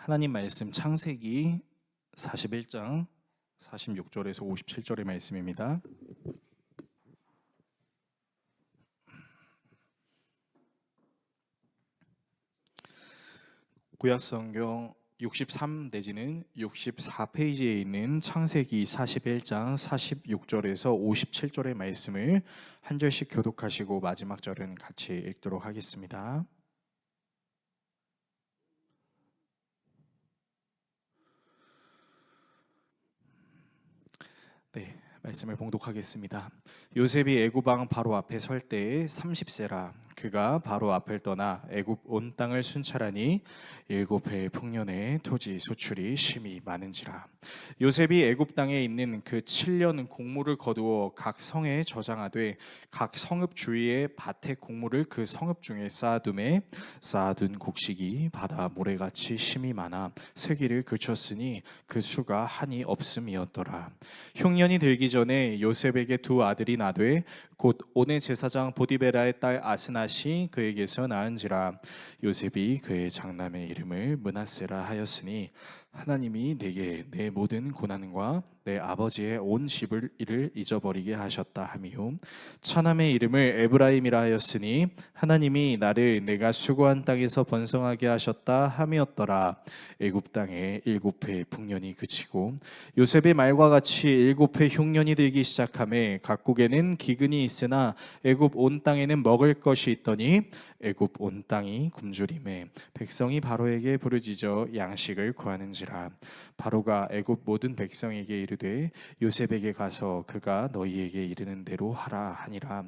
하나님 말씀 창세기 41장 46절에서 57절의 말씀입니다. 구약성경 63 내지는 64페이지에 있는 창세기 41장 46절에서 57절의 말씀을 한 절씩 교독하시고 마지막 절은 같이 읽도록 하겠습니다. 네, 말씀을 봉독하겠습니다. 요셉이 애굽 왕 바로 앞에 설 때에 30세라. 그가 바로 앞을 떠나 애굽 온 땅을 순찰하니 7해 풍년에 토지 소출이 심히 많은지라. 요셉이 애굽 땅에 있는 그 7년 곡물을 거두어 각 성에 저장하되 각 성읍 주위에 밭에 곡물을 그 성읍 중에 쌓아둠에 쌓아둔 곡식이 바다 모래같이 심히 많아 세기를 그쳤으니 그 수가 한이 없음이었더라. 흉년이 들기 전에 요셉에게 두 아들이 나되 곧 온의 제사장 보디베라의 딸 아스낫이 그에게서 낳은지라. 요셉이 그의 장남의 이름을 므낫세라 하였으니 하나님이 내게 내 모든 고난과 내 아버지의 온 집을 이를 잊어버리게 하셨다 하미요. 차남의 이름을 에브라임이라 하였으니 하나님이 나를 내가 수고한 땅에서 번성하게 하셨다 함이었더라. 애굽 땅에 7해 풍년이 그치고 요셉의 말과 같이 7해 흉년이 들기 시작하매 각국에는 기근이 있으나 애굽 온 땅에는 먹을 것이 있더니 애굽 온 땅이 굶주림에 백성이 바로에게 부르짖어 양식을 구하는지라. 바로가 애굽 모든 백성에게 이르되 요셉에게 가서 그가 너희에게 이르는 대로 하라 하니라.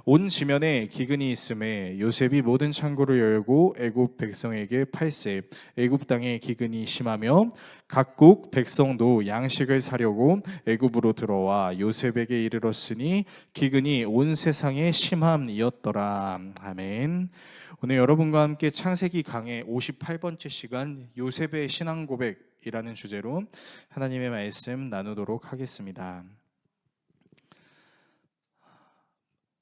온 지면에 기근이 있음에 요셉이 모든 창고를 열고 애굽 백성에게 팔세. 애굽 땅에 기근이 심하며 각국 백성도 양식을 사려고 애굽으로 들어와 요셉에게 이르렀으니 기근이 온 세상에 심함이었더라. 아멘. 오늘 여러분과 함께 창세기 강의 58번째 시간 요셉의 신앙 고백이라는 주제로 하나님의 말씀 나누도록 하겠습니다.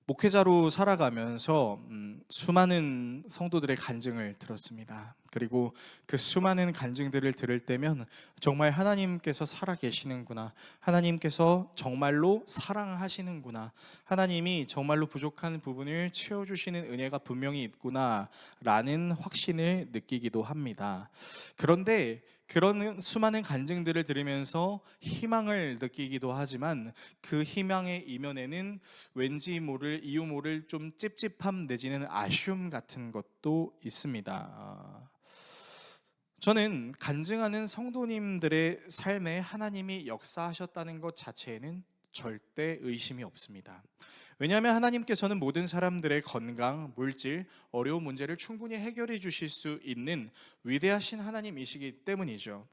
목회자로 살아가면서 수많은 성도들의 간증을 들었습니다. 그리고 그 수많은 간증들을 들을 때면 정말 하나님께서 살아계시는구나, 하나님께서 정말로 사랑하시는구나, 하나님이 정말로 부족한 부분을 채워주시는 은혜가 분명히 있구나 라는 확신을 느끼기도 합니다. 그런데 그런 수많은 간증들을 들으면서 희망을 느끼기도 하지만 그 희망의 이면에는 왠지 모를 이유 모를 좀 찝찝함 내지는 아쉬움 같은 것도 있습니다. 저는 간증하는 성도님들의 삶에 하나님이 역사하셨다는 것 자체에는 절대 의심이 없습니다. 왜냐하면 하나님께서는 모든 사람들의 건강, 물질, 어려운 문제를 충분히 해결해 주실 수 있는 위대하신 하나님이시기 때문이죠.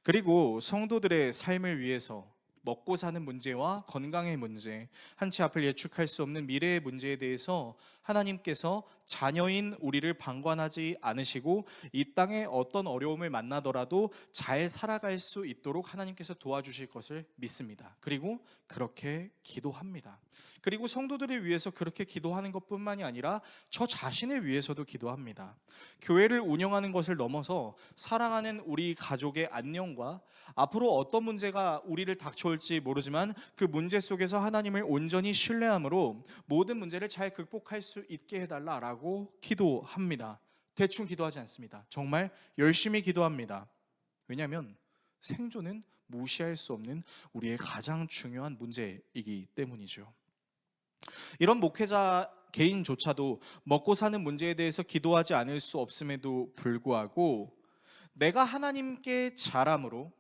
그리고 성도들의 삶을 위해서 먹고 사는 문제와 건강의 문제, 한치 앞을 예측할 수 없는 미래의 문제에 대해서 하나님께서 자녀인 우리를 방관하지 않으시고 이 땅에 어떤 어려움을 만나더라도 잘 살아갈 수 있도록 하나님께서 도와주실 것을 믿습니다. 그리고 그렇게 기도합니다. 그리고 성도들을 위해서 그렇게 기도하는 것뿐만이 아니라 저 자신을 위해서도 기도합니다. 교회를 운영하는 것을 넘어서 사랑하는 우리 가족의 안녕과 앞으로 어떤 문제가 우리를 닥쳐올지 모르지만 그 문제 속에서 하나님을 온전히 신뢰함으로 모든 문제를 잘 극복할 수 있게 해달라라고 기도합니다. 대충 기도하지 않습니다. 정말 열심히 기도합니다. 왜냐하면 생존은 무시할 수 없는 우리의 가장 중요한 문제이기 때문이죠. 이런 목회자 개인조차도 먹고 사는 문제에 대해서 기도하지 않을 수 없음에도 불구하고 내가 하나님께 잘함으로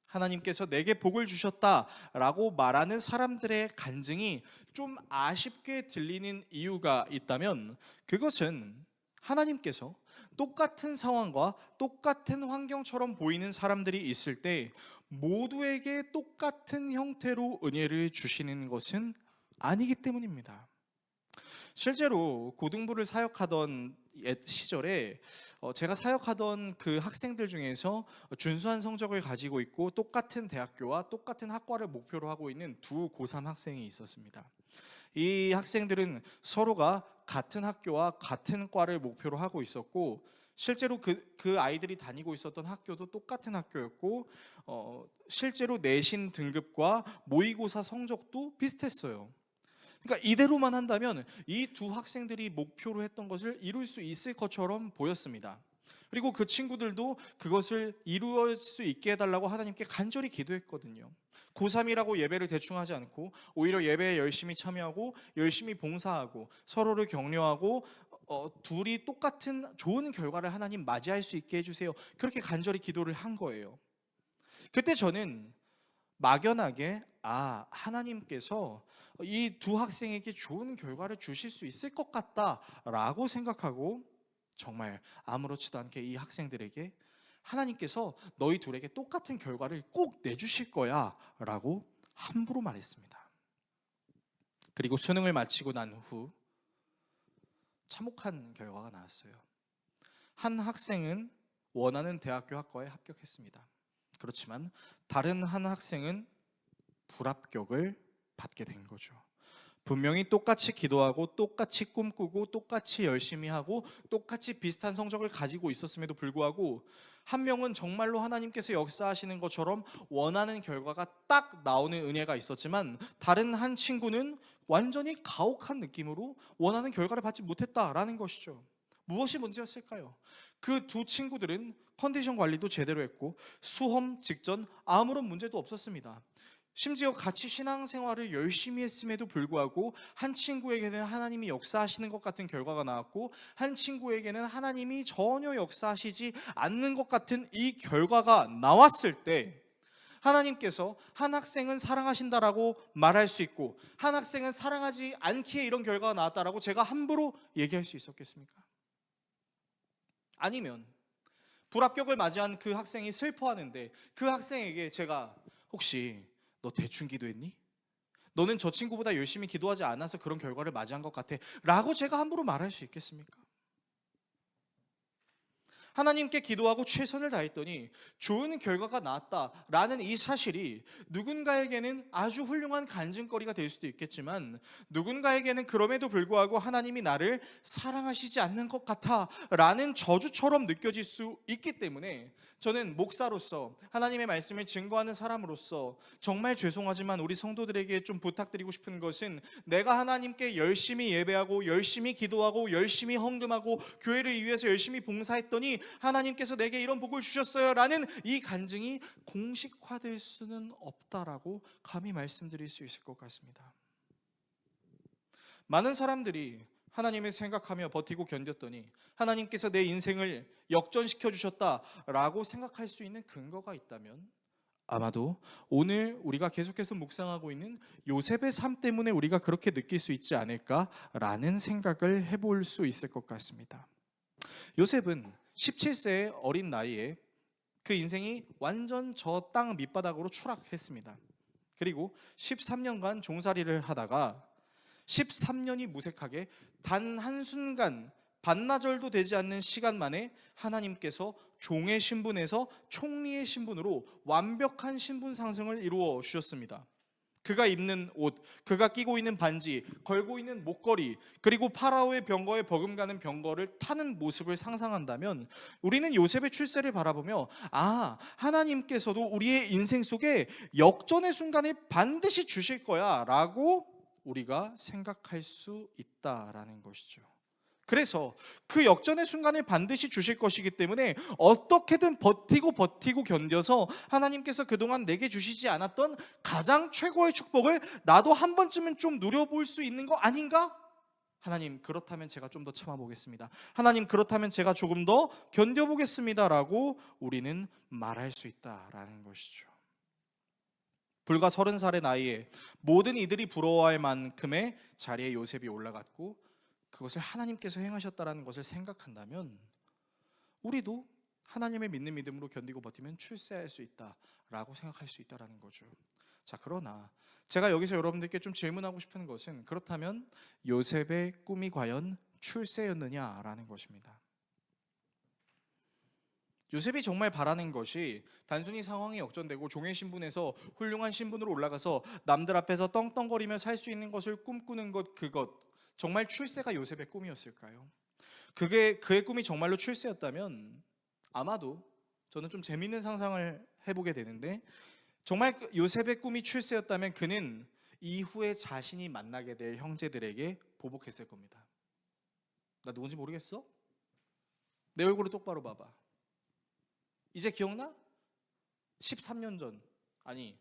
하나님께서 내게 복을 주셨다라고 말하는 사람들의 간증이 좀 아쉽게 들리는 이유가 있다면 그것은 하나님께서 똑같은 상황과 똑같은 환경처럼 보이는 사람들이 있을 때 모두에게 똑같은 형태로 은혜를 주시는 것은 아니기 때문입니다. 실제로 고등부를 사역하던 옛 시절에 제가 사역하던 그 학생들 중에서 준수한 성적을 가지고 있고 똑같은 대학교와 똑같은 학과를 목표로 하고 있는 두 고3 학생이 있었습니다. 이 학생들은 서로가 같은 학교와 같은 과를 목표로 하고 있었고 실제로 그 아이들이 다니고 있었던 학교도 똑같은 학교였고 실제로 내신 등급과 모의고사 성적도 비슷했어요. 그러니까 이대로만 한다면 이 두 학생들이 목표로 했던 것을 이룰 수 있을 것처럼 보였습니다. 그리고 그 친구들도 그것을 이루어 수 있게 해달라고 하나님께 간절히 기도했거든요. 고3이라고 예배를 대충 하지 않고 오히려 예배에 열심히 참여하고 열심히 봉사하고 서로를 격려하고 둘이 똑같은 좋은 결과를 하나님 맞이할 수 있게 해주세요. 그렇게 간절히 기도를 한 거예요. 그때 저는 막연하게 하나님께서 이 두 학생에게 좋은 결과를 주실 수 있을 것 같다라고 생각하고 정말 아무렇지도 않게 이 학생들에게 하나님께서 너희 둘에게 똑같은 결과를 꼭 내주실 거야 라고 함부로 말했습니다. 그리고 수능을 마치고 난 후 참혹한 결과가 나왔어요. 한 학생은 원하는 대학교 학과에 합격했습니다. 그렇지만 다른 한 학생은 불합격을 받게 된 거죠. 분명히 똑같이 기도하고 똑같이 꿈꾸고 똑같이 열심히 하고 똑같이 비슷한 성적을 가지고 있었음에도 불구하고 한 명은 정말로 하나님께서 역사하시는 것처럼 원하는 결과가 딱 나오는 은혜가 있었지만 다른 한 친구는 완전히 가혹한 느낌으로 원하는 결과를 받지 못했다라는 것이죠. 무엇이 문제였을까요? 그 두 친구들은 컨디션 관리도 제대로 했고 수험 직전 아무런 문제도 없었습니다. 심지어 같이 신앙생활을 열심히 했음에도 불구하고 한 친구에게는 하나님이 역사하시는 것 같은 결과가 나왔고 한 친구에게는 하나님이 전혀 역사하시지 않는 것 같은 이 결과가 나왔을 때 하나님께서 한 학생은 사랑하신다라고 말할 수 있고 한 학생은 사랑하지 않기에 이런 결과가 나왔다라고 제가 함부로 얘기할 수 있었겠습니까? 아니면 불합격을 맞이한 그 학생이 슬퍼하는데 그 학생에게 제가 혹시 너 대충 기도했니? 너는 저 친구보다 열심히 기도하지 않아서 그런 결과를 맞이한 것 같아 라고 제가 함부로 말할 수 있겠습니까? 하나님께 기도하고 최선을 다했더니 좋은 결과가 나왔다라는 이 사실이 누군가에게는 아주 훌륭한 간증거리가 될 수도 있겠지만 누군가에게는 그럼에도 불구하고 하나님이 나를 사랑하시지 않는 것 같아라는 저주처럼 느껴질 수 있기 때문에 저는 목사로서 하나님의 말씀을 증거하는 사람으로서 정말 죄송하지만 우리 성도들에게 좀 부탁드리고 싶은 것은 내가 하나님께 열심히 예배하고 열심히 기도하고 열심히 헌금하고 교회를 위해서 열심히 봉사했더니 하나님께서 내게 이런 복을 주셨어요 라는 이 간증이 공식화될 수는 없다라고 감히 말씀드릴 수 있을 것 같습니다. 많은 사람들이 하나님을 생각하며 버티고 견뎠더니 하나님께서 내 인생을 역전시켜 주셨다라고 생각할 수 있는 근거가 있다면 아마도 오늘 우리가 계속해서 묵상하고 있는 요셉의 삶 때문에 우리가 그렇게 느낄 수 있지 않을까라는 생각을 해볼 수 있을 것 같습니다. 요셉은 17세의 어린 나이에 그 인생이 완전 저 땅 밑바닥으로 추락했습니다. 그리고 13년간 종살이를 하다가 13년이 무색하게 단 한순간 반나절도 되지 않는 시간 만에 하나님께서 종의 신분에서 총리의 신분으로 완벽한 신분 상승을 이루어 주셨습니다. 그가 입는 옷, 그가 끼고 있는 반지, 걸고 있는 목걸이, 그리고 파라오의 병거에 버금가는 병거를 타는 모습을 상상한다면 우리는 요셉의 출세를 바라보며 하나님께서도 우리의 인생 속에 역전의 순간을 반드시 주실 거야 라고 우리가 생각할 수 있다라는 것이죠. 그래서 그 역전의 순간을 반드시 주실 것이기 때문에 어떻게든 버티고 견뎌서 하나님께서 그동안 내게 주시지 않았던 가장 최고의 축복을 나도 한 번쯤은 좀 누려볼 수 있는 거 아닌가? 하나님 그렇다면 제가 좀 더 참아보겠습니다. 하나님 그렇다면 제가 조금 더 견뎌보겠습니다 라고 우리는 말할 수 있다라는 것이죠. 불과 30살의 나이에 모든 이들이 부러워할 만큼의 자리에 요셉이 올라갔고 그것을 하나님께서 행하셨다는 것을 생각한다면 우리도 하나님을 믿는 믿음으로 견디고 버티면 출세할 수 있다라고 생각할 수 있다는 거죠. 자, 그러나 제가 여기서 여러분들께 좀 질문하고 싶은 것은 그렇다면 요셉의 꿈이 과연 출세였느냐라는 것입니다. 요셉이 정말 바라는 것이 단순히 상황이 역전되고 종의 신분에서 훌륭한 신분으로 올라가서 남들 앞에서 떵떵거리며 살 수 있는 것을 꿈꾸는 것, 그것 정말 출세가 요셉의 꿈이었을까요? 그의 꿈이 정말로 출세였다면 아마도 저는 좀 재밌는 상상을 해보게 되는데, 정말 요셉의 꿈이 출세였다면 그는 이후에 자신이 만나게 될 형제들에게 보복했을 겁니다. 나 누군지 모르겠어? 내 얼굴을 똑바로 봐봐. 이제 기억나? 13년 전, 아니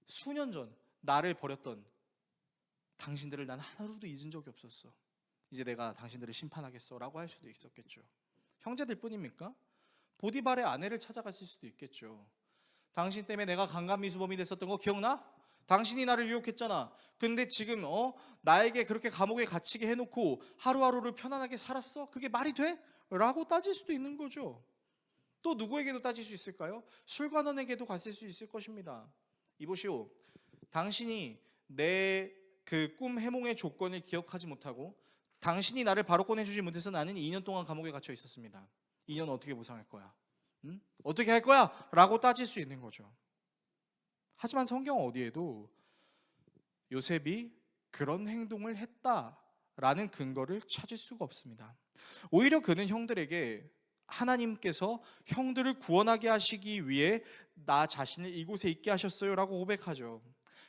수년 전 나를 버렸던 당신들을 난 하루도 잊은 적이 없었어. 이제 내가 당신들을 심판하겠어 라고 할 수도 있었겠죠. 형제들 뿐입니까? 보디발의 아내를 찾아갔을 수도 있겠죠. 당신 때문에 내가 강간미수범이 됐었던 거 기억나? 당신이 나를 유혹했잖아. 근데 지금 나에게 그렇게 감옥에 갇히게 해놓고 하루하루를 편안하게 살았어? 그게 말이 돼? 라고 따질 수도 있는 거죠. 또 누구에게도 따질 수 있을까요? 술관원에게도 갔을 수 있을 것입니다. 이보시오, 당신이 내 그 꿈 해몽의 조건을 기억하지 못하고 당신이 나를 바로 꺼내주지 못해서 나는 2년 동안 감옥에 갇혀 있었습니다. 2년 어떻게 보상할 거야? 응? 어떻게 할 거야? 라고 따질 수 있는 거죠. 하지만 성경 어디에도 요셉이 그런 행동을 했다라는 근거를 찾을 수가 없습니다. 오히려 그는 형들에게 하나님께서 형들을 구원하게 하시기 위해 나 자신을 이곳에 있게 하셨어요 라고 고백하죠.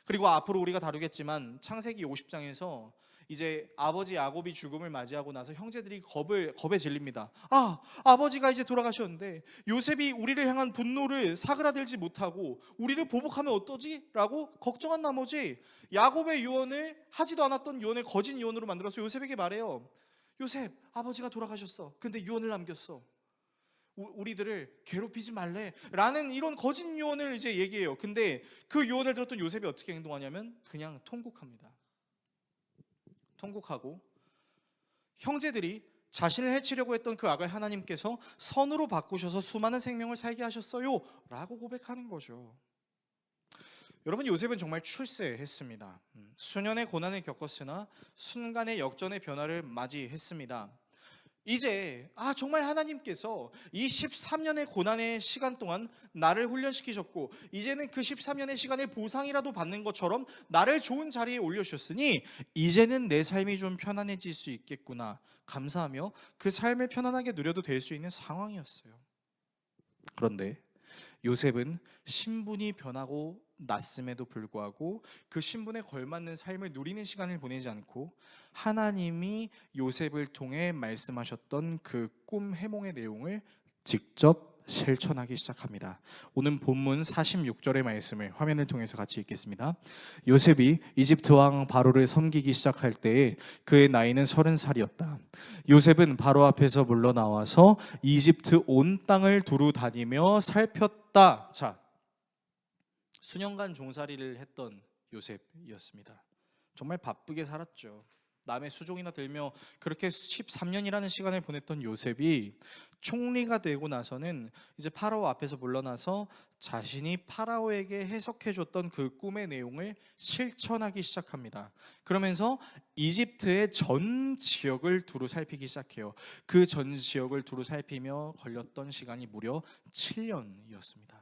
그리고 앞으로 우리가 다루겠지만 창세기 50장에서 이제 아버지 야곱이 죽음을 맞이하고 나서 형제들이 겁에 질립니다. 아버지가 이제 돌아가셨는데 요셉이 우리를 향한 분노를 사그라들지 못하고 우리를 보복하면 어떠지? 라고 걱정한 나머지 야곱의 유언을 하지도 않았던 유언을 거짓 유언으로 만들어서 요셉에게 말해요. 요셉, 아버지가 돌아가셨어. 근데 유언을 남겼어. 우리들을 괴롭히지 말래 라는 이런 거짓 유언을 이제 얘기해요. 근데 그 유언을 들었던 요셉이 어떻게 행동하냐면 그냥 통곡합니다. 통곡하고 형제들이 자신을 해치려고 했던 그 악을 하나님께서 선으로 바꾸셔서 수많은 생명을 살게 하셨어요 라고 고백하는 거죠. 여러분, 요셉은 정말 출세했습니다. 수년의 고난을 겪었으나 순간의 역전의 변화를 맞이했습니다. 이제 정말 하나님께서 이 13년의 고난의 시간 동안 나를 훈련시키셨고 이제는 그 13년의 시간의 보상이라도 받는 것처럼 나를 좋은 자리에 올려주셨으니 이제는 내 삶이 좀 편안해질 수 있겠구나 감사하며 그 삶을 편안하게 누려도 될 수 있는 상황이었어요. 그런데 요셉은 신분이 변하고 났음에도 불구하고 그 신분에 걸맞는 삶을 누리는 시간을 보내지 않고 하나님이 요셉을 통해 말씀하셨던 그 꿈 해몽의 내용을 직접 실천하기 시작합니다. 오늘 본문 46절의 말씀을 화면을 통해서 같이 읽겠습니다. 요셉이 이집트 왕 바로를 섬기기 시작할 때에 그의 나이는 30살이었다. 요셉은 바로 앞에서 물러나와서 이집트 온 땅을 두루 다니며 살폈다. 자, 수년간 종살이를 했던 요셉이었습니다. 정말 바쁘게 살았죠. 남의 수종이나 들며 그렇게 13년이라는 시간을 보냈던 요셉이 총리가 되고 나서는 이제 파라오 앞에서 물러나서 자신이 파라오에게 해석해줬던 그 꿈의 내용을 실천하기 시작합니다. 그러면서 이집트의 전 지역을 두루 살피기 시작해요. 그 전 지역을 두루 살피며 걸렸던 시간이 무려 7년이었습니다.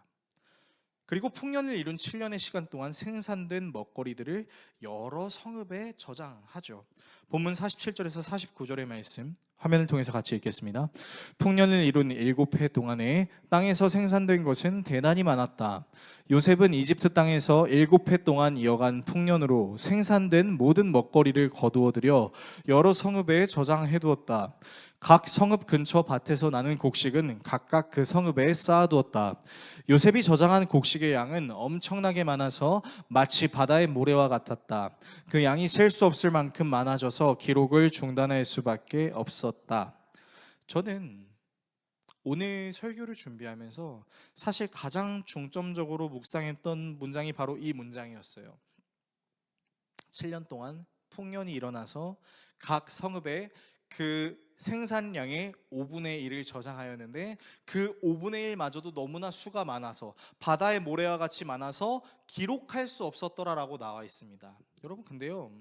그리고 풍년을 이룬 7년의 시간 동안 생산된 먹거리들을 여러 성읍에 저장하죠. 본문 47절에서 49절의 말씀 화면을 통해서 같이 읽겠습니다. 풍년을 이룬 7해 동안에 땅에서 생산된 것은 대단히 많았다. 요셉은 이집트 땅에서 7해 동안 이어간 풍년으로 생산된 모든 먹거리를 거두어들여 여러 성읍에 저장해두었다. 각 성읍 근처 밭에서 나는 곡식은 각각 그 성읍에 쌓아두었다. 요셉이 저장한 곡식의 양은 엄청나게 많아서 마치 바다의 모래와 같았다. 그 양이 셀 수 없을 만큼 많아져서 기록을 중단할 수밖에 없었다. 저는 오늘 설교를 준비하면서 사실 가장 중점적으로 묵상했던 문장이 바로 이 문장이었어요. 7년 동안 풍년이 일어나서 각 성읍에 그 생산량의 5분의 1을 저장하였는데 그 5분의 1마저도 너무나 수가 많아서 바다의 모래와 같이 많아서 기록할 수 없었더라라고 나와 있습니다. 여러분, 근데요,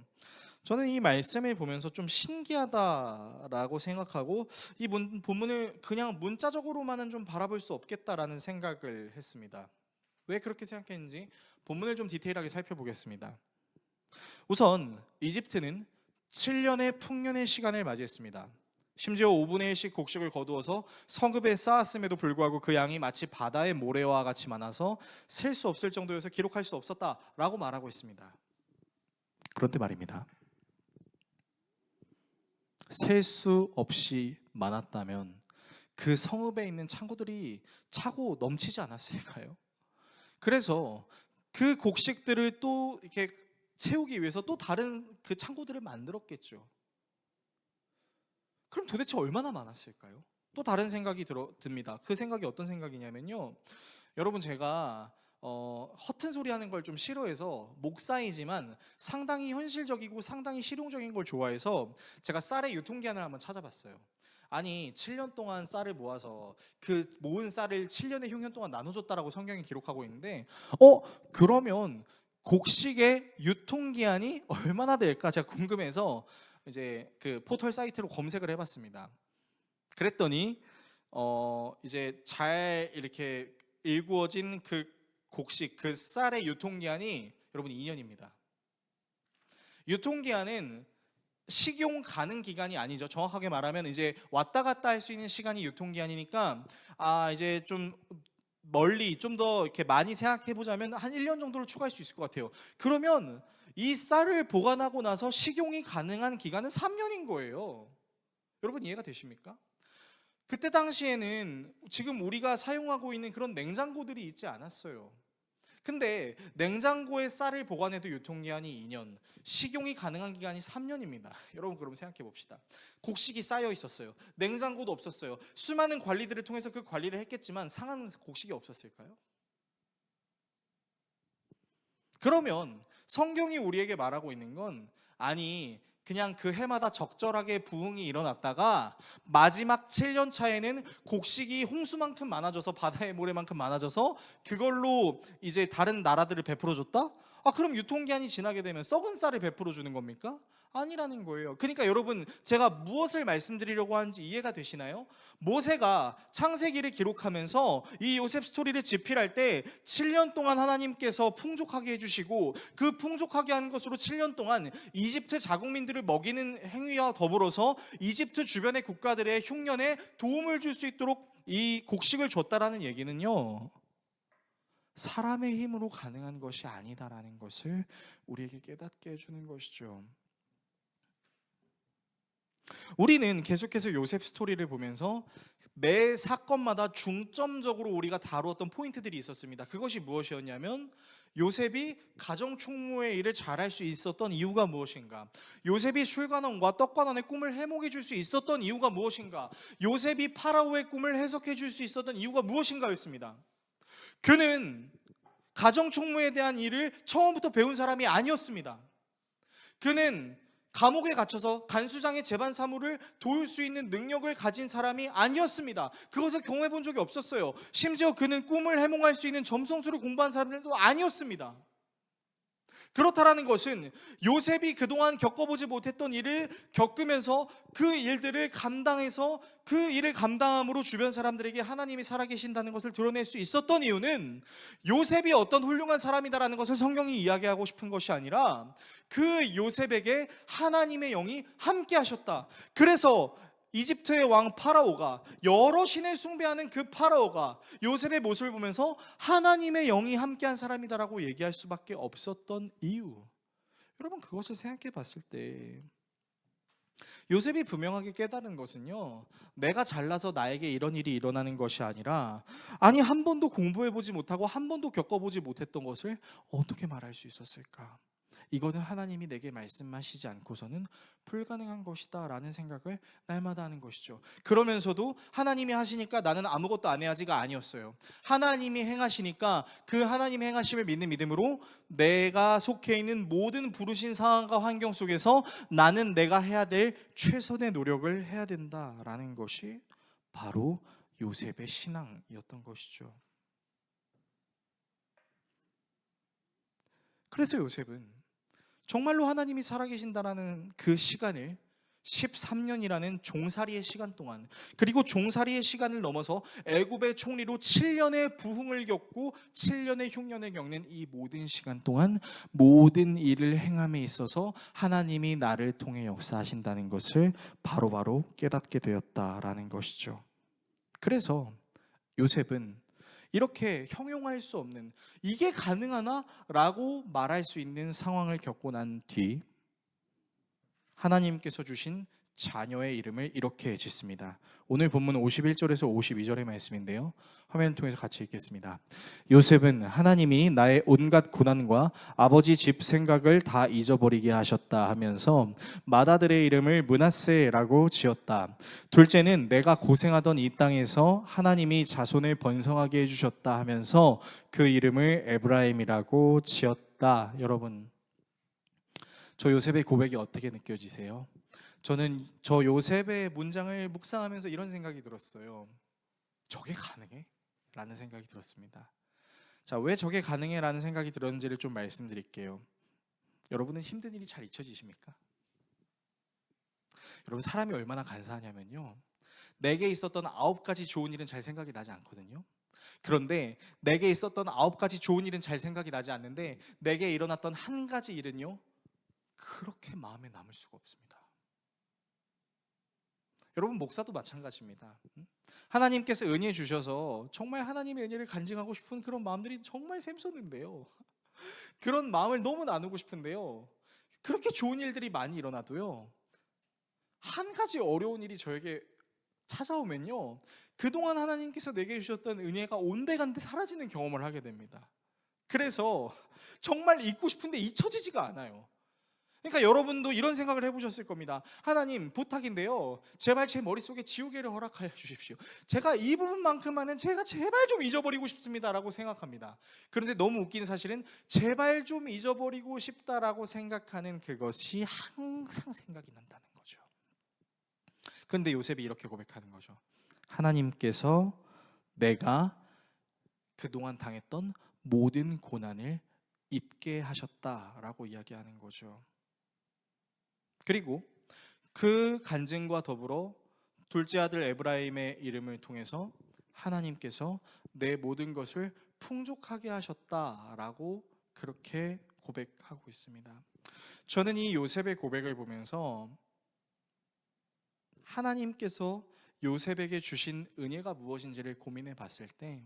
저는 이 말씀을 보면서 좀 신기하다라고 생각하고 이 본문을 그냥 문자적으로만은 좀 바라볼 수 없겠다라는 생각을 했습니다. 왜 그렇게 생각했는지 본문을 좀 디테일하게 살펴보겠습니다. 우선 이집트는 7년의 풍년의 시간을 맞이했습니다. 심지어 5분의 1씩 곡식을 거두어서 성읍에 쌓았음에도 불구하고 그 양이 마치 바다의 모래와 같이 많아서 셀 수 없을 정도여서 기록할 수 없었다라고 말하고 있습니다. 그런데 말입니다. 셀 수 없이 많았다면 그 성읍에 있는 창고들이 차고 넘치지 않았을까요? 그래서 그 곡식들을 또 이렇게 채우기 위해서 또 다른 그 창고들을 만들었겠죠. 그럼 도대체 얼마나 많았을까요? 또 다른 생각이 듭니다. 그 생각이 어떤 생각이냐면요. 여러분, 제가 허튼 소리 하는 걸 좀 싫어해서 목사이지만 상당히 현실적이고 상당히 실용적인 걸 좋아해서 제가 쌀의 유통기한을 한번 찾아봤어요. 아니, 7년 동안 쌀을 모아서 그 모은 쌀을 7년의 흉년 동안 나눠줬다라고 성경이 기록하고 있는데 그러면 곡식의 유통기한이 얼마나 될까 제가 궁금해서 이제 그 포털 사이트로 검색을 해봤습니다. 그랬더니 이제 잘 이렇게 일구어진 그 곡식, 그 쌀의 유통기한이 여러분 2년입니다. 유통기한은 식용 가능 기간이 아니죠. 정확하게 말하면 이제 왔다 갔다 할 수 있는 시간이 유통기한이니까 이제 좀 멀리 좀 더 이렇게 많이 생각해 보자면 한 1년 정도를 추가할 수 있을 것 같아요. 그러면 이 쌀을 보관하고 나서 식용이 가능한 기간은 3년인 거예요. 여러분 이해가 되십니까? 그때 당시에는 지금 우리가 사용하고 있는 그런 냉장고들이 있지 않았어요. 근데 냉장고에 쌀을 보관해도 유통기한이 2년, 식용이 가능한 기간이 3년입니다. 여러분 그럼 생각해 봅시다. 곡식이 쌓여 있었어요. 냉장고도 없었어요. 수많은 관리들을 통해서 그 관리를 했겠지만 상한 곡식이 없었을까요? 그러면 성경이 우리에게 말하고 있는 건 아니 그냥 그 해마다 적절하게 부흥이 일어났다가 마지막 7년 차에는 곡식이 홍수만큼 많아져서 바다의 모래만큼 많아져서 그걸로 이제 다른 나라들을 베풀어 줬다? 그럼 유통기한이 지나게 되면 썩은 쌀을 베풀어 주는 겁니까? 아니라는 거예요. 그러니까 여러분 제가 무엇을 말씀드리려고 하는지 이해가 되시나요? 모세가 창세기를 기록하면서 이 요셉 스토리를 집필할 때 7년 동안 하나님께서 풍족하게 해주시고 그 풍족하게 한 것으로 7년 동안 이집트 자국민들을 먹이는 행위와 더불어서 이집트 주변의 국가들의 흉년에 도움을 줄 수 있도록 이 곡식을 줬다라는 얘기는요, 사람의 힘으로 가능한 것이 아니다라는 것을 우리에게 깨닫게 해주는 것이죠. 우리는 계속해서 요셉 스토리를 보면서 매 사건마다 중점적으로 우리가 다루었던 포인트들이 있었습니다. 그것이 무엇이었냐면 요셉이 가정총무의 일을 잘할 수 있었던 이유가 무엇인가, 요셉이 술관원과 떡관원의 꿈을 해몽해 줄 수 있었던 이유가 무엇인가, 요셉이 파라오의 꿈을 해석해 줄 수 있었던 이유가 무엇인가였습니다. 그는 가정총무에 대한 일을 처음부터 배운 사람이 아니었습니다. 그는 감옥에 갇혀서 간수장의 재반 사무를 도울 수 있는 능력을 가진 사람이 아니었습니다. 그것을 경험해 본 적이 없었어요. 심지어 그는 꿈을 해몽할 수 있는 점성술을 공부한 사람들도 아니었습니다. 그렇다라는 것은 요셉이 그동안 겪어보지 못했던 일을 겪으면서 그 일들을 감당해서 그 일을 감당함으로 주변 사람들에게 하나님이 살아계신다는 것을 드러낼 수 있었던 이유는 요셉이 어떤 훌륭한 사람이다라는 것을 성경이 이야기하고 싶은 것이 아니라 그 요셉에게 하나님의 영이 함께 하셨다. 그래서 이집트의 왕 파라오가, 여러 신을 숭배하는 그 파라오가 요셉의 모습을 보면서 하나님의 영이 함께한 사람이다라고 얘기할 수밖에 없었던 이유, 여러분 그것을 생각해 봤을 때 요셉이 분명하게 깨달은 것은요, 내가 잘나서 나에게 이런 일이 일어나는 것이 아니라 아니 한 번도 공부해보지 못하고 한 번도 겪어보지 못했던 것을 어떻게 말할 수 있었을까? 이거는 하나님이 내게 말씀하시지 않고서는 불가능한 것이다 라는 생각을 날마다 하는 것이죠. 그러면서도 하나님이 하시니까 나는 아무것도 안 해야지가 아니었어요. 하나님이 행하시니까 그 하나님 행하심을 믿는 믿음으로 내가 속해 있는 모든 부르신 상황과 환경 속에서 나는 내가 해야 될 최선의 노력을 해야 된다라는 것이 바로 요셉의 신앙이었던 것이죠. 그래서 요셉은 정말로 하나님이 살아계신다라는 그 시간을 13년이라는 종살이의 시간 동안, 그리고 종살이의 시간을 넘어서 애굽의 총리로 7년의 부흥을 겪고 7년의 흉년을 겪는 이 모든 시간 동안 모든 일을 행함에 있어서 하나님이 나를 통해 역사하신다는 것을 바로바로 깨닫게 되었다라는 것이죠. 그래서 요셉은 이렇게 형용할 수 없는, 이게 가능하나? 라고 말할 수 있는 상황을 겪고 난 뒤 하나님께서 주신 자녀의 이름을 이렇게 짓습니다. 오늘 본문 51절에서 52절의 말씀인데요, 화면을 통해서 같이 읽겠습니다. 요셉은 하나님이 나의 온갖 고난과 아버지 집 생각을 다 잊어버리게 하셨다 하면서 맏아들의 이름을 므낫세라고 지었다. 둘째는 내가 고생하던 이 땅에서 하나님이 자손을 번성하게 해주셨다 하면서 그 이름을 에브라임이라고 지었다. 여러분, 저 요셉의 고백이 어떻게 느껴지세요? 저는 저 요셉의 문장을 묵상하면서 이런 생각이 들었어요. 저게 가능해? 라는 생각이 들었습니다. 자, 왜 저게 가능해? 라는 생각이 들었는지를 좀 말씀드릴게요. 여러분은 힘든 일이 잘 잊혀지십니까? 여러분, 사람이 얼마나 간사하냐면요, 내게 있었던 9가지 좋은 일은 잘 생각이 나지 않거든요. 그런데 내게 있었던 9가지 좋은 일은 잘 생각이 나지 않는데 내게 일어났던 한 가지 일은요, 그렇게 마음에 남을 수가 없습니다. 여러분, 목사도 마찬가지입니다. 하나님께서 은혜 주셔서 정말 하나님의 은혜를 간증하고 싶은 그런 마음들이 정말 샘솟는데요, 그런 마음을 너무 나누고 싶은데요, 그렇게 좋은 일들이 많이 일어나도요, 한 가지 어려운 일이 저에게 찾아오면요, 그동안 하나님께서 내게 주셨던 은혜가 온데간데 사라지는 경험을 하게 됩니다. 그래서 정말 잊고 싶은데 잊혀지지가 않아요. 그러니까 여러분도 이런 생각을 해보셨을 겁니다. 하나님, 부탁인데요, 제발 제 머릿속에 지우개를 허락하여 주십시오. 제가 이 부분만큼만은 제가 제발 좀 잊어버리고 싶습니다 라고 생각합니다. 그런데 너무 웃긴 사실은 제발 좀 잊어버리고 싶다라고 생각하는 그것이 항상 생각이 난다는 거죠. 그런데 요셉이 이렇게 고백하는 거죠. 하나님께서 내가 그동안 당했던 모든 고난을 잊게 하셨다라고 이야기하는 거죠. 그리고 그 간증과 더불어 둘째 아들 에브라임의 이름을 통해서 하나님께서 내 모든 것을 풍족하게 하셨다라고 그렇게 고백하고 있습니다. 저는 이 요셉의 고백을 보면서 하나님께서 요셉에게 주신 은혜가 무엇인지를 고민해 봤을 때,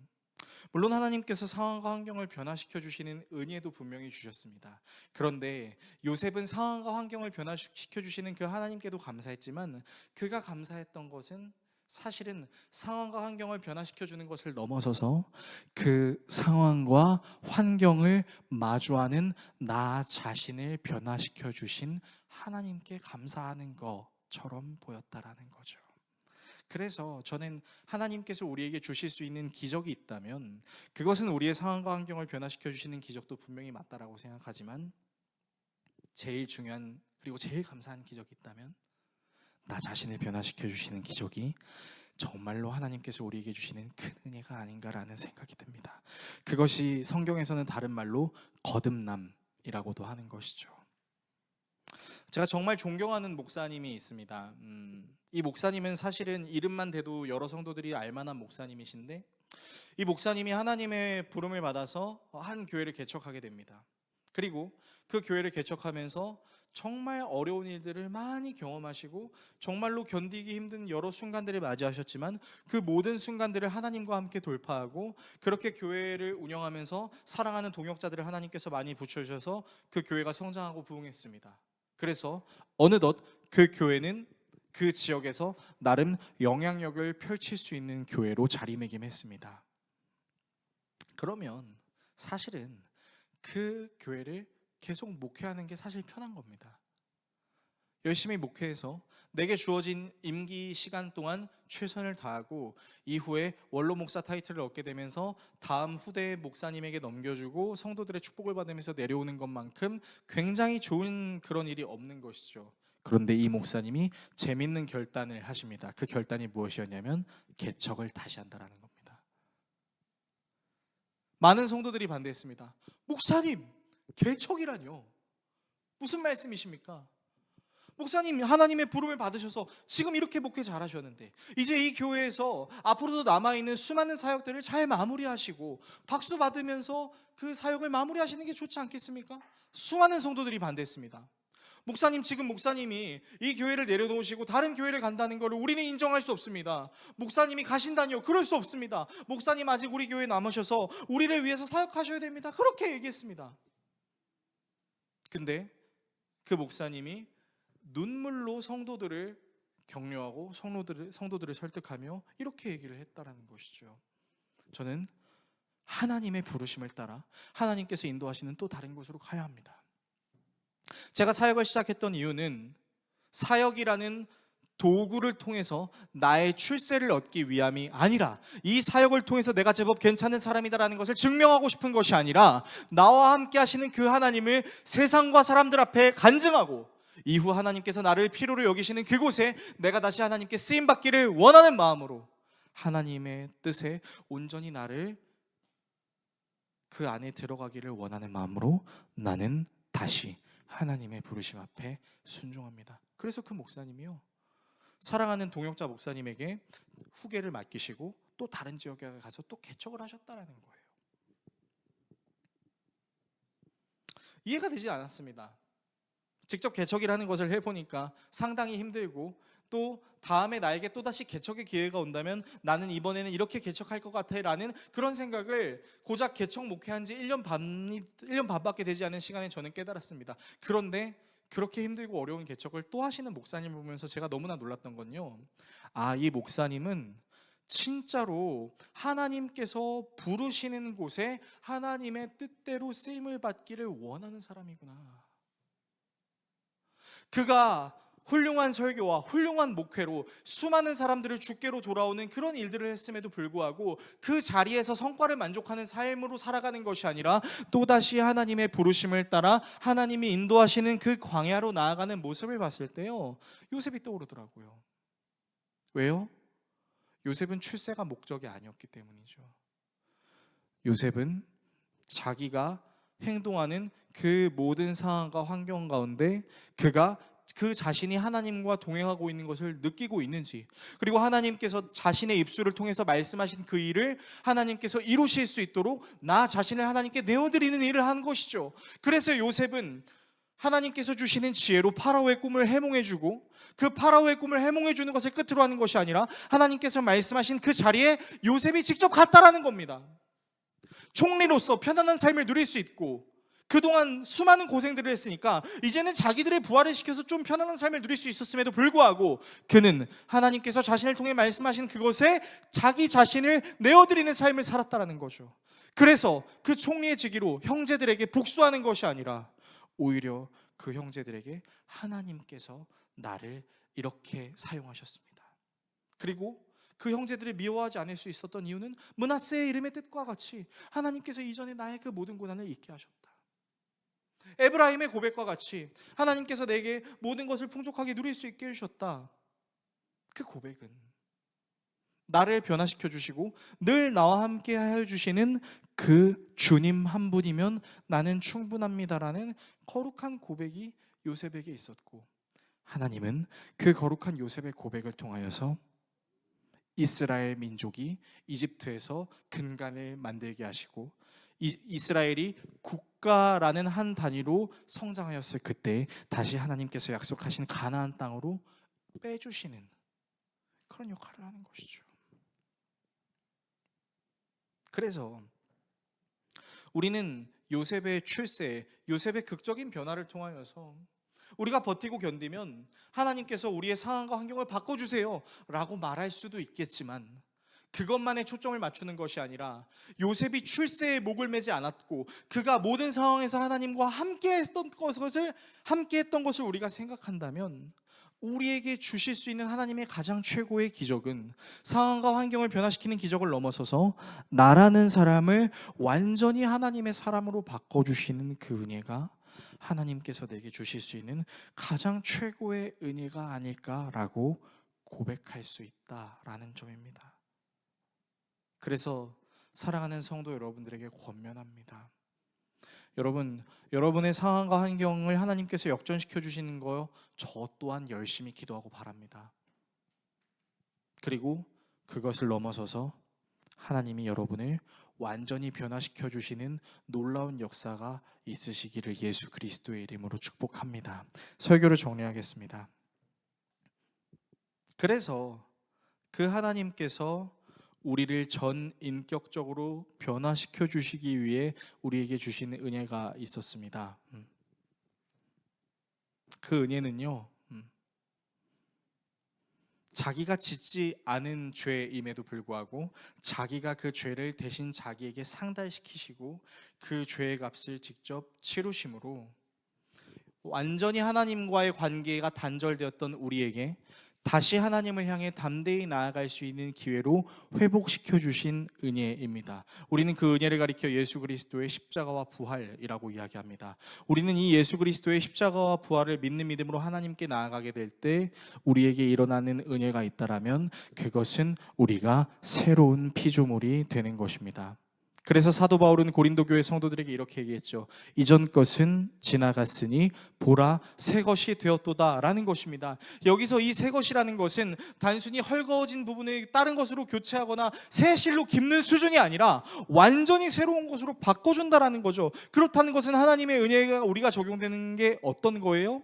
물론 하나님께서 상황과 환경을 변화시켜 주시는 은혜도 분명히 주셨습니다. 그런데 요셉은 상황과 환경을 변화시켜 주시는 그 하나님께도 감사했지만, 그가 감사했던 것은 사실은 상황과 환경을 변화시켜 주는 것을 넘어서서 그 상황과 환경을 마주하는 나 자신을 변화시켜 주신 하나님께 감사하는 것처럼 보였다라는 거죠. 그래서 저는 하나님께서 우리에게 주실 수 있는 기적이 있다면 그것은 우리의 상황과 환경을 변화시켜 주시는 기적도 분명히 맞다라고 생각하지만, 제일 중요한 그리고 제일 감사한 기적이 있다면 나 자신을 변화시켜 주시는 기적이 정말로 하나님께서 우리에게 주시는 큰 은혜가 아닌가라는 생각이 듭니다. 그것이 성경에서는 다른 말로 거듭남이라고도 하는 것이죠. 제가 정말 존경하는 목사님이 있습니다. 이 목사님은 사실은 이름만 대도 여러 성도들이 알만한 목사님이신데, 이 목사님이 하나님의 부름을 받아서 한 교회를 개척하게 됩니다. 그리고 그 교회를 개척하면서 정말 어려운 일들을 많이 경험하시고 정말로 견디기 힘든 여러 순간들을 맞이하셨지만, 그 모든 순간들을 하나님과 함께 돌파하고 그렇게 교회를 운영하면서 사랑하는 동역자들을 하나님께서 많이 붙여주셔서 그 교회가 성장하고 부흥했습니다. 그래서 어느덧 그 교회는 그 지역에서 나름 영향력을 펼칠 수 있는 교회로 자리매김했습니다. 그러면 사실은 그 교회를 계속 목회하는 게 사실 편한 겁니다. 열심히 목회해서 내게 주어진 임기 시간 동안 최선을 다하고 이후에 원로 목사 타이틀을 얻게 되면서 다음 후대 목사님에게 넘겨주고 성도들의 축복을 받으면서 내려오는 것만큼 굉장히 좋은 그런 일이 없는 것이죠. 그런데 이 목사님이 재밌는 결단을 하십니다. 그 결단이 무엇이었냐면 개척을 다시 한다라는 겁니다. 많은 성도들이 반대했습니다. 목사님, 개척이라뇨? 무슨 말씀이십니까? 목사님 하나님의 부름을 받으셔서 지금 이렇게 목회 잘하셨는데 이제 이 교회에서 앞으로도 남아있는 수많은 사역들을 잘 마무리하시고 박수 받으면서 그 사역을 마무리하시는 게 좋지 않겠습니까? 수많은 성도들이 반대했습니다. 목사님, 지금 목사님이 이 교회를 내려놓으시고 다른 교회를 간다는 것을 우리는 인정할 수 없습니다. 목사님이 가신다니요? 그럴 수 없습니다. 목사님 아직 우리 교회에 남으셔서 우리를 위해서 사역하셔야 됩니다. 그렇게 얘기했습니다. 근데 그 목사님이 눈물로 성도들을 격려하고 성도들을 설득하며 이렇게 얘기를 했다라는 것이죠. 저는 하나님의 부르심을 따라 하나님께서 인도하시는 또 다른 곳으로 가야 합니다. 제가 사역을 시작했던 이유는 사역이라는 도구를 통해서 나의 출세를 얻기 위함이 아니라, 이 사역을 통해서 내가 제법 괜찮은 사람이다라는 것을 증명하고 싶은 것이 아니라, 나와 함께 하시는 그 하나님을 세상과 사람들 앞에 간증하고 이후 하나님께서 나를 필요로 여기시는 그곳에 내가 다시 하나님께 쓰임받기를 원하는 마음으로, 하나님의 뜻에 온전히 나를 그 안에 들어가기를 원하는 마음으로 나는 다시 하나님의 부르심 앞에 순종합니다. 그래서 그 목사님이요, 사랑하는 동역자 목사님에게 후계를 맡기시고 또 다른 지역에 가서 또 개척을 하셨다라는 거예요. 이해가 되지 않았습니다. 직접 개척이라는 것을 해보니까 상당히 힘들고, 또 다음에 나에게 또다시 개척의 기회가 온다면 나는 이번에는 이렇게 개척할 것 같아 라는 그런 생각을 고작 개척 목회한 지 1년 반밖에 되지 않은 시간에 저는 깨달았습니다. 그런데 그렇게 힘들고 어려운 개척을 또 하시는 목사님을 보면서 제가 너무나 놀랐던 건요, 이 목사님은 진짜로 하나님께서 부르시는 곳에 하나님의 뜻대로 쓰임을 받기를 원하는 사람이구나. 그가 훌륭한 설교와 훌륭한 목회로 수많은 사람들을 주께로 돌아오는 그런 일들을 했음에도 불구하고 그 자리에서 성과를 만족하는 삶으로 살아가는 것이 아니라 또다시 하나님의 부르심을 따라 하나님이 인도하시는 그 광야로 나아가는 모습을 봤을 때요, 요셉이 떠오르더라고요. 왜요? 요셉은 출세가 목적이 아니었기 때문이죠. 요셉은 자기가 행동하는 그 모든 상황과 환경 가운데 그가 그 자신이 하나님과 동행하고 있는 것을 느끼고 있는지, 그리고 하나님께서 자신의 입술을 통해서 말씀하신 그 일을 하나님께서 이루실 수 있도록 나 자신을 하나님께 내어드리는 일을 한 것이죠. 그래서 요셉은 하나님께서 주시는 지혜로 파라오의 꿈을 해몽해주고, 그 파라오의 꿈을 해몽해주는 것을 끝으로 하는 것이 아니라 하나님께서 말씀하신 그 자리에 요셉이 직접 갔다라는 겁니다. 총리로서 편안한 삶을 누릴 수 있고, 그동안 수많은 고생들을 했으니까 이제는 자기들의 부활을 시켜서 좀 편안한 삶을 누릴 수 있었음에도 불구하고 그는 하나님께서 자신을 통해 말씀하신 그것에 자기 자신을 내어드리는 삶을 살았다라는 거죠. 그래서 그 총리의 직위로 형제들에게 복수하는 것이 아니라 오히려 그 형제들에게 하나님께서 나를 이렇게 사용하셨습니다. 그리고 그 형제들을 미워하지 않을 수 있었던 이유는 므낫세의 이름의 뜻과 같이 하나님께서 이전에 나의 그 모든 고난을 잊게 하셨다. 에브라임의 고백과 같이 하나님께서 내게 모든 것을 풍족하게 누릴 수 있게 해주셨다. 그 고백은 나를 변화시켜 주시고 늘 나와 함께 하여 주시는 그 주님 한 분이면 나는 충분합니다라는 거룩한 고백이 요셉에게 있었고, 하나님은 그 거룩한 요셉의 고백을 통하여서 이스라엘 민족이 이집트에서 근간을 만들게 하시고 이스라엘이 국가라는 한 단위로 성장하였을 그때 다시 하나님께서 약속하신 가나안 땅으로 빼주시는 그런 역할을 하는 것이죠. 그래서 우리는 요셉의 출세, 요셉의 극적인 변화를 통하여서 우리가 버티고 견디면 하나님께서 우리의 상황과 환경을 바꿔주세요 라고 말할 수도 있겠지만, 그것만에 초점을 맞추는 것이 아니라 요셉이 출세에 목을 매지 않았고 그가 모든 상황에서 하나님과 함께했던 것을 우리가 생각한다면, 우리에게 주실 수 있는 하나님의 가장 최고의 기적은 상황과 환경을 변화시키는 기적을 넘어서서 나라는 사람을 완전히 하나님의 사람으로 바꿔주시는 그 은혜가 하나님께서 내게 주실 수 있는 가장 최고의 은혜가 아닐까라고 고백할 수 있다라는 점입니다. 그래서 사랑하는 성도 여러분들에게 권면합니다. 여러분, 여러분의 상황과 환경을 하나님께서 역전시켜 주시는 거 저 또한 열심히 기도하고 바랍니다. 그리고 그것을 넘어서서 하나님이 여러분을 완전히 변화시켜 주시는 놀라운 역사가 있으시기를 예수 그리스도의 이름으로 축복합니다. 설교를 정리하겠습니다. 그래서 그 하나님께서 우리를 전 인격적으로 변화시켜 주시기 위해 우리에게 주시는 은혜가 있었습니다. 그 은혜는요, 자기가 짓지 않은 죄임에도 불구하고 자기가 그 죄를 대신 자기에게 상달시키시고 그 죄의 값을 직접 치르심으로 완전히 하나님과의 관계가 단절되었던 우리에게 다시 하나님을 향해 담대히 나아갈 수 있는 기회로 회복시켜 주신 은혜입니다. 우리는 그 은혜를 가리켜 예수 그리스도의 십자가와 부활이라고 이야기합니다. 우리는 이 예수 그리스도의 십자가와 부활을 믿는 믿음으로 하나님께 나아가게 될 때 우리에게 일어나는 은혜가 있다라면 그것은 우리가 새로운 피조물이 되는 것입니다. 그래서 사도 바울은 고린도 교회 성도들에게 이렇게 얘기했죠. 이전 것은 지나갔으니 보라 새 것이 되었도다 라는 것입니다. 여기서 이 새 것이라는 것은 단순히 헐거워진 부분을 다른 것으로 교체하거나 새 실로 깁는 수준이 아니라 완전히 새로운 것으로 바꿔준다라는 거죠. 그렇다는 것은 하나님의 은혜가 우리가 적용되는 게 어떤 거예요?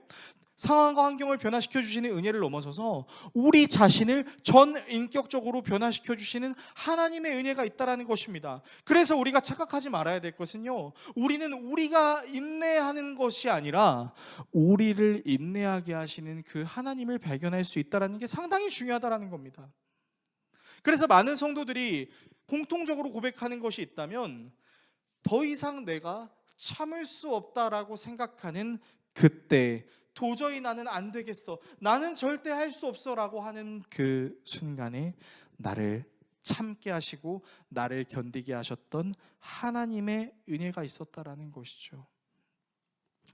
상황과 환경을 변화시켜 주시는 은혜를 넘어서서 우리 자신을 전 인격적으로 변화시켜 주시는 하나님의 은혜가 있다라는 것입니다. 그래서 우리가 착각하지 말아야 될 것은요, 우리는 우리가 인내하는 것이 아니라 우리를 인내하게 하시는 그 하나님을 발견할 수 있다라는 게 상당히 중요하다라는 겁니다. 그래서 많은 성도들이 공통적으로 고백하는 것이 있다면 더 이상 내가 참을 수 없다라고 생각하는 그때, 도저히 나는 안 되겠어, 나는 절대 할 수 없어 라고 하는 그 순간에 나를 참게 하시고 나를 견디게 하셨던 하나님의 은혜가 있었다라는 것이죠.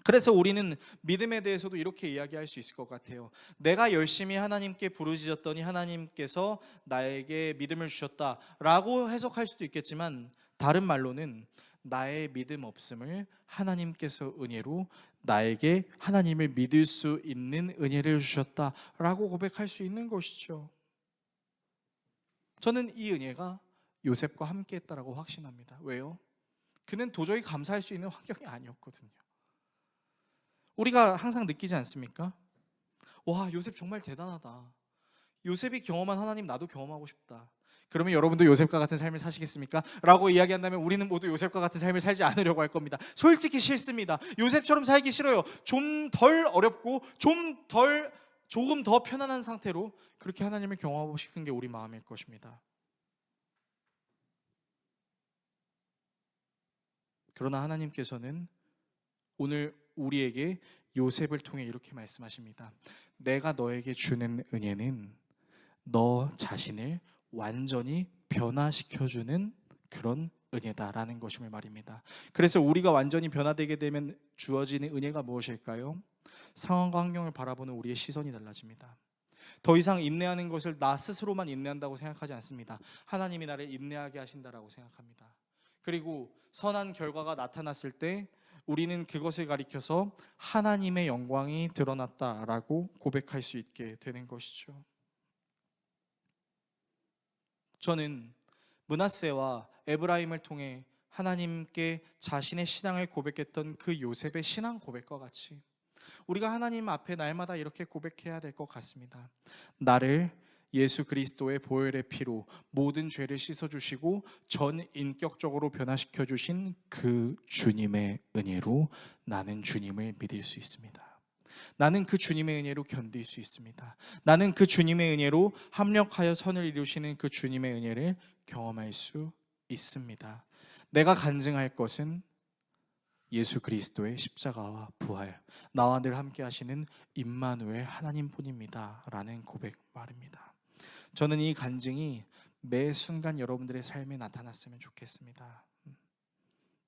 그래서 우리는 믿음에 대해서도 이렇게 이야기할 수 있을 것 같아요. 내가 열심히 하나님께 부르짖었더니 하나님께서 나에게 믿음을 주셨다라고 해석할 수도 있겠지만, 다른 말로는 나의 믿음 없음을 하나님께서 은혜로 나에게 하나님을 믿을 수 있는 은혜를 주셨다라고 고백할 수 있는 것이죠. 저는 이 은혜가 요셉과 함께 했다라고 확신합니다. 왜요? 그는 도저히 감사할 수 있는 환경이 아니었거든요. 우리가 항상 느끼지 않습니까? 와, 요셉 정말 대단하다. 요셉이 경험한 하나님 나도 경험하고 싶다. 그러면 여러분도 요셉과 같은 삶을 사시겠습니까? 라고 이야기한다면 우리는 모두 요셉과 같은 삶을 살지 않으려고 할 겁니다. 솔직히 싫습니다. 요셉처럼 살기 싫어요. 좀 덜 어렵고 조금 더 편안한 상태로 그렇게 하나님을 경험하고 싶은 게 우리 마음일 것입니다. 그러나 하나님께서는 오늘 우리에게 요셉을 통해 이렇게 말씀하십니다. 내가 너에게 주는 은혜는 너 자신을 완전히 변화시켜주는 그런 은혜다라는 것임을 말입니다. 그래서 우리가 완전히 변화되게 되면 주어지는 은혜가 무엇일까요? 상황과 환경을 바라보는 우리의 시선이 달라집니다. 더 이상 인내하는 것을 나 스스로만 인내한다고 생각하지 않습니다. 하나님이 나를 인내하게 하신다라고 생각합니다. 그리고 선한 결과가 나타났을 때 우리는 그것을 가리켜서 하나님의 영광이 드러났다라고 고백할 수 있게 되는 것이죠. 저는 므낫세와 에브라임을 통해 하나님께 자신의 신앙을 고백했던 그 요셉의 신앙 고백과 같이 우리가 하나님 앞에 날마다 이렇게 고백해야 될 것 같습니다. 나를 예수 그리스도의 보혈의 피로 모든 죄를 씻어주시고 전 인격적으로 변화시켜 주신 그 주님의 은혜로 나는 주님을 믿을 수 있습니다. 나는 그 주님의 은혜로 견딜 수 있습니다. 나는 그 주님의 은혜로 합력하여 선을 이루시는 그 주님의 은혜를 경험할 수 있습니다. 내가 간증할 것은 예수 그리스도의 십자가와 부활, 나와 늘 함께 하시는 임마누엘 하나님뿐입니다 라는 고백 말입니다. 저는 이 간증이 매 순간 여러분들의 삶에 나타났으면 좋겠습니다.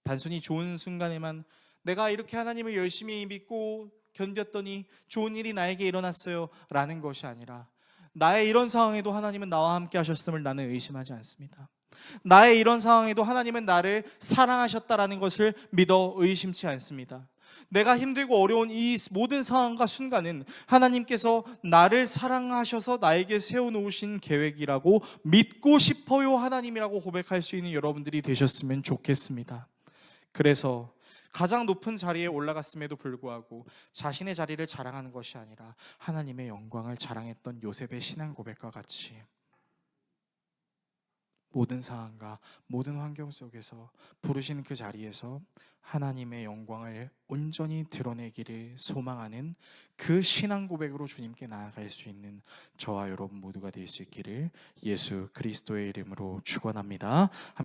단순히 좋은 순간에만 내가 이렇게 하나님을 열심히 믿고 견뎠더니 좋은 일이 나에게 일어났어요 라는 것이 아니라, 나의 이런 상황에도 하나님은 나와 함께 하셨음을 나는 의심하지 않습니다. 나의 이런 상황에도 하나님은 나를 사랑하셨다라는 것을 믿어 의심치 않습니다. 내가 힘들고 어려운 이 모든 상황과 순간은 하나님께서 나를 사랑하셔서 나에게 세워놓으신 계획이라고 믿고 싶어요 하나님이라고 고백할 수 있는 여러분들이 되셨으면 좋겠습니다. 그래서 가장 높은 자리에 올라갔음에도 불구하고 자신의 자리를 자랑하는 것이 아니라 하나님의 영광을 자랑했던 요셉의 신앙 고백과 같이 모든 상황과 모든 환경 속에서 부르신 그 자리에서 하나님의 영광을 온전히 드러내기를 소망하는 그 신앙 고백으로 주님께 나아갈 수 있는 저와 여러분 모두가 될 수 있기를 예수 그리스도의 이름으로 축원합니다.